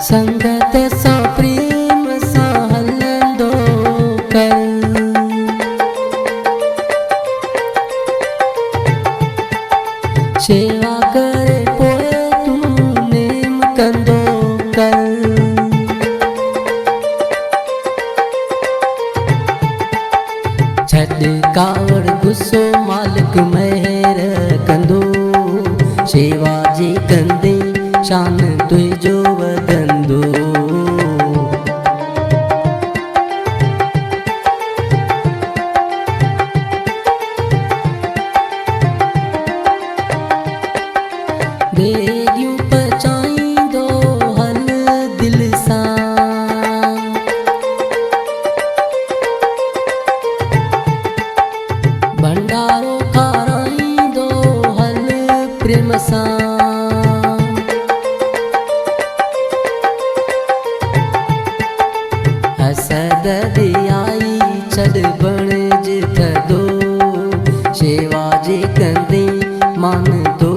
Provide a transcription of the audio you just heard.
संगत सा प्रेम सा हलंदो कर। सेवा करे पोए तू नेम कंदो कर। छड़ कावड़ गुस्सो मालिक मेहर कंदो। सेवा जी कंदे शान तुझो वधंदो। बेगियूं पचाईंदो हल दिल सां। भंडारो खाराईंदो हल प्रेम सां। हसद दियाई छड़ बणिज थदो। सेवा जे कंदे मान तो